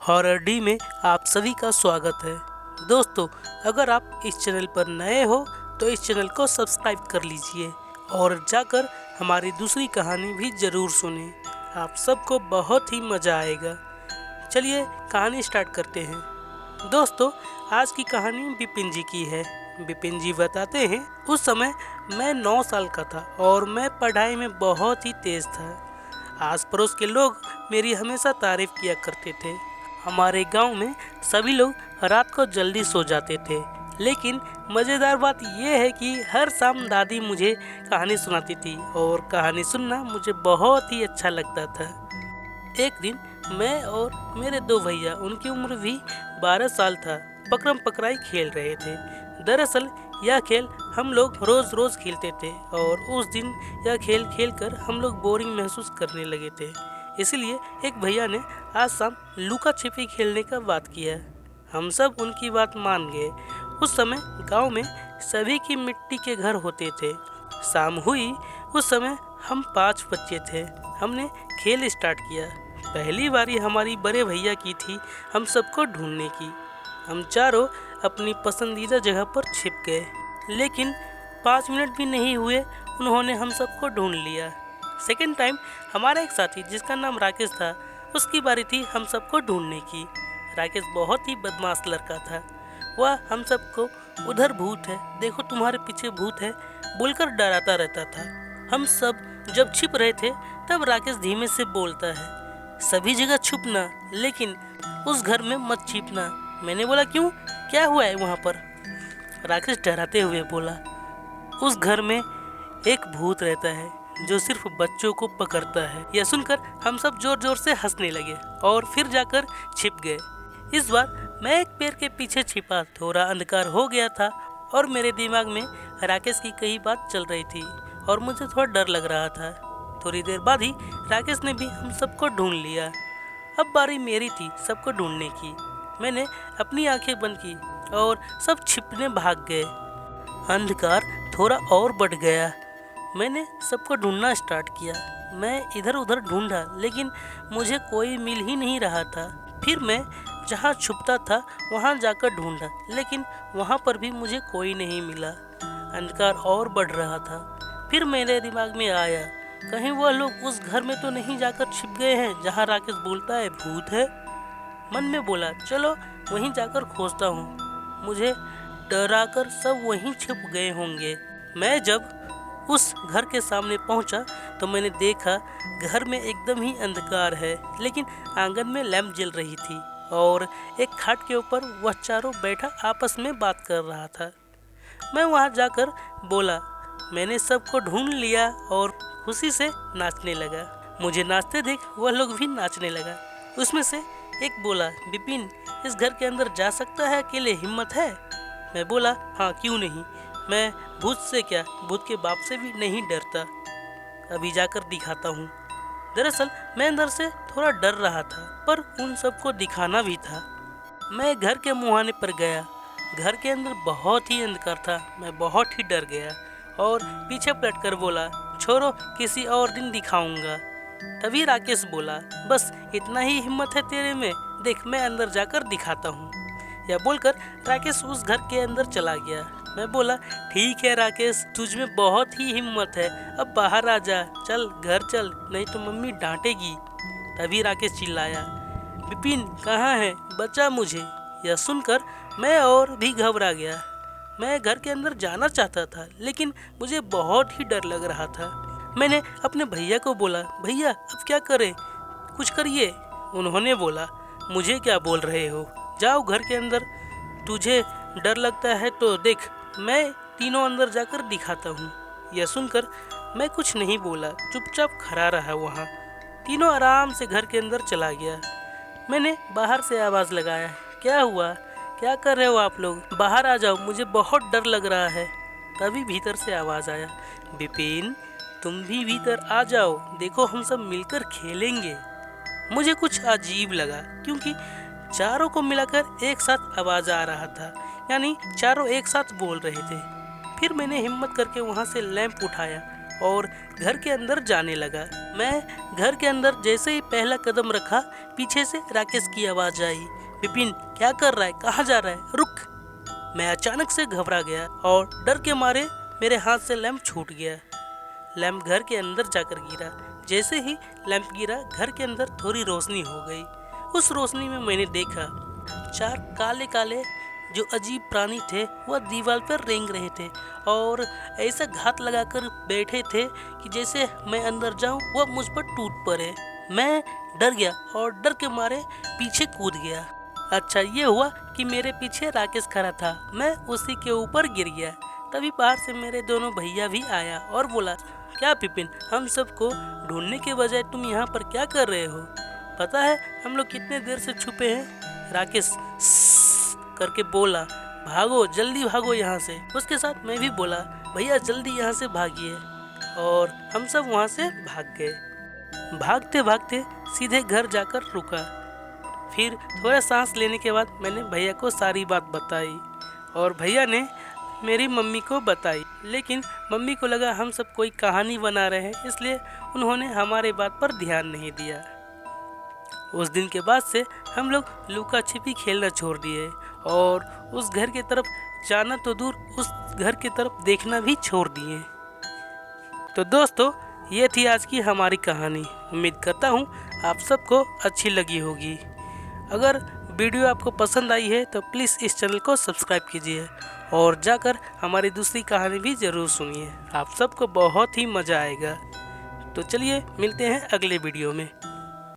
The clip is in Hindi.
हॉरर डी में आप सभी का स्वागत है। दोस्तों, अगर आप इस चैनल पर नए हो तो इस चैनल को सब्सक्राइब कर लीजिए और जाकर हमारी दूसरी कहानी भी ज़रूर सुनें। आप सबको बहुत ही मज़ा आएगा। चलिए कहानी स्टार्ट करते हैं। दोस्तों, आज की कहानी बिपिन जी की है। बिपिन जी बताते हैं, उस समय मैं 9 साल का था और मैं पढ़ाई में बहुत ही तेज़ था। आस पड़ोस के लोग मेरी हमेशा तारीफ किया करते थे। हमारे गांव में सभी लोग रात को जल्दी सो जाते थे, लेकिन मज़ेदार बात यह है कि हर शाम दादी मुझे कहानी सुनाती थी और कहानी सुनना मुझे बहुत ही अच्छा लगता था। एक दिन मैं और मेरे 2 भैया, उनकी उम्र भी 12 साल था, पकड़म पकड़ाई खेल रहे थे। दरअसल यह खेल हम लोग रोज़ रोज़ खेलते थे और उस दिन यह खेल खेल कर हम लोग बोरिंग महसूस करने लगे थे। इसलिए एक भैया ने आज शाम लुका छिपी खेलने का बात किया। हम सब उनकी बात मान गए। उस समय गांव में सभी की मिट्टी के घर होते थे। शाम हुई, उस समय हम 5 बच्चे थे। हमने खेल स्टार्ट किया। पहली बारी हमारी बड़े भैया की थी हम सबको ढूंढने की। हम चारों अपनी पसंदीदा जगह पर छिप गए, लेकिन 5 मिनट भी नहीं हुए उन्होंने हम सबको ढूंढ लिया। सेकेंड टाइम हमारा एक साथी जिसका नाम राकेश था, उसकी बारी थी हम सबको ढूंढने की। राकेश बहुत ही बदमाश लड़का था। वह हम सबको उधर भूत है, देखो तुम्हारे पीछे भूत है बोलकर डराता रहता था। हम सब जब छिप रहे थे तब राकेश धीमे से बोलता है, सभी जगह छुपना, लेकिन उस घर में मत छिपना। मैंने बोला क्यों, क्या हुआ है वहाँ पर? राकेश डराते हुए बोला, उस घर में एक भूत रहता है जो सिर्फ बच्चों को पकड़ता है। यह सुनकर हम सब जोर जोर से हंसने लगे और फिर जाकर छिप गए। इस बार मैं एक पेड़ के पीछे छिपा। थोड़ा अंधकार हो गया था और मेरे दिमाग में राकेश की कई बात चल रही थी और मुझे थोड़ा डर लग रहा था। थोड़ी देर बाद ही राकेश ने भी हम सबको ढूंढ लिया। अब बारी मेरी थी सबको ढूंढने की। मैंने अपनी आंखें बंद की और सब छिपने भाग गए। अंधकार थोड़ा और बढ़ गया। मैंने सबको ढूंढना स्टार्ट किया। मैं इधर उधर ढूंढा, लेकिन मुझे कोई मिल ही नहीं रहा था। फिर मैं जहाँ छुपता था वहाँ जाकर ढूंढा, लेकिन वहाँ पर भी मुझे कोई नहीं मिला। अंधकार और बढ़ रहा था। फिर मेरे दिमाग में आया, कहीं वह लोग उस घर में तो नहीं जाकर छिप गए हैं जहाँ राकेश बोलता है भूत है। मन में बोला, चलो वहीं जाकर खोजता हूँ। मुझे डराकर सब वहीं छिप गए होंगे। मैं जब उस घर के सामने पहुंचा तो मैंने देखा घर में एकदम ही अंधकार है, लेकिन आंगन में लैंप जल रही थी और एक खाट के ऊपर वह चारों बैठा आपस में बात कर रहा था। मैं वहां जाकर बोला, मैंने सबको ढूंढ लिया, और खुशी से नाचने लगा। मुझे नाचते देख वह लोग भी नाचने लगा। उसमें से एक बोला, बिपिन इस घर के अंदर जा सकता है अकेले, हिम्मत है? मैं बोला, हाँ क्यों नहीं, मैं भूत से क्या, भूत के बाप से भी नहीं डरता, अभी जाकर दिखाता हूँ। दरअसल मैं अंदर से थोड़ा डर रहा था, पर उन सबको दिखाना भी था। मैं घर के मुहाने पर गया। घर के अंदर बहुत ही अंधकार था। मैं बहुत ही डर गया और पीछे पलट कर बोला, छोड़ो किसी और दिन दिखाऊंगा। तभी राकेश बोला, बस इतना ही हिम्मत है तेरे में, देख मैं अंदर जाकर दिखाता हूँ। यह बोलकर राकेश उस घर के अंदर चला गया। मैं बोला, ठीक है राकेश, तुझ में बहुत ही हिम्मत है, अब बाहर आ जा, चल घर चल, नहीं तो मम्मी डांटेगी। तभी राकेश चिल्लाया, बिपिन कहाँ है, बचा मुझे। यह सुनकर मैं और भी घबरा गया। मैं घर के अंदर जाना चाहता था, लेकिन मुझे बहुत ही डर लग रहा था। मैंने अपने भैया को बोला, भैया अब क्या करें, कुछ करिए। उन्होंने बोला, मुझे क्या बोल रहे हो, जाओ घर के अंदर, तुझे डर लगता है तो देख मैं तीनों अंदर जाकर दिखाता हूँ। यह सुनकर मैं कुछ नहीं बोला, चुपचाप खड़ा रहा वहाँ। तीनों आराम से घर के अंदर चला गया। मैंने बाहर से आवाज़ लगाया, क्या हुआ, क्या कर रहे हो आप लोग, बाहर आ जाओ, मुझे बहुत डर लग रहा है। तभी भीतर से आवाज़ आया, बिपिन तुम भी भीतर आ जाओ, देखो हम सब मिलकर खेलेंगे। मुझे कुछ अजीब लगा, क्योंकि चारों को मिलाकर एक साथ आवाज़ आ रहा था, यानी चारों एक साथ बोल रहे थे। फिर मैंने हिम्मत करके वहाँ से लैंप उठाया और घर के अंदर जाने लगा। मैं घर के अंदर जैसे ही पहला कदम रखा, पीछे से राकेश की आवाज आई, विपिन क्या कर रहा है, कहाँ जा रहा है, रुक। मैं अचानक से घबरा गया और डर के मारे मेरे हाथ से लैंप छूट गया। लैंप घर के अंदर जाकर गिरा। जैसे ही लैंप गिरा, घर के अंदर थोड़ी रोशनी हो गई। उस रोशनी में मैंने देखा 4 काले काले जो अजीब प्राणी थे वह दीवार पर रेंग रहे थे और ऐसा घात लगाकर बैठे थे कि जैसे मैं अंदर जाऊं वह मुझ पर टूट पड़े। मैं डर गया और डर के मारे पीछे कूद गया। अच्छा ये हुआ कि मेरे पीछे राकेश खड़ा था, मैं उसी के ऊपर गिर गया। तभी बाहर से मेरे दोनों भैया भी आया और बोला, क्या विपिन, हम सबको ढूंढने के बजाय तुम यहाँ पर क्या कर रहे हो? पता है हम लोग कितने देर से छुपे हैं? राकेश करके बोला, भागो जल्दी भागो यहाँ से। उसके साथ मैं भी बोला, भैया जल्दी यहाँ से भागिए। और हम सब वहाँ से भाग गए। भागते भागते सीधे घर जाकर रुका। फिर थोड़ा सांस लेने के बाद मैंने भैया को सारी बात बताई और भैया ने मेरी मम्मी को बताई। लेकिन मम्मी को लगा हम सब कोई कहानी बना रहे हैं, इसलिए उन्होंने हमारे बात पर ध्यान नहीं दिया। उस दिन के बाद से हम लोग लुका छिपी खेलना छोड़ दिए और उस घर की तरफ जाना तो दूर, उस घर की तरफ देखना भी छोड़ दिए। तो दोस्तों, ये थी आज की हमारी कहानी। उम्मीद करता हूँ आप सबको अच्छी लगी होगी। अगर वीडियो आपको पसंद आई है तो प्लीज़ इस चैनल को सब्सक्राइब कीजिए और जाकर हमारी दूसरी कहानी भी ज़रूर सुनिए। आप सबको बहुत ही मज़ा आएगा। तो चलिए मिलते हैं अगले वीडियो में।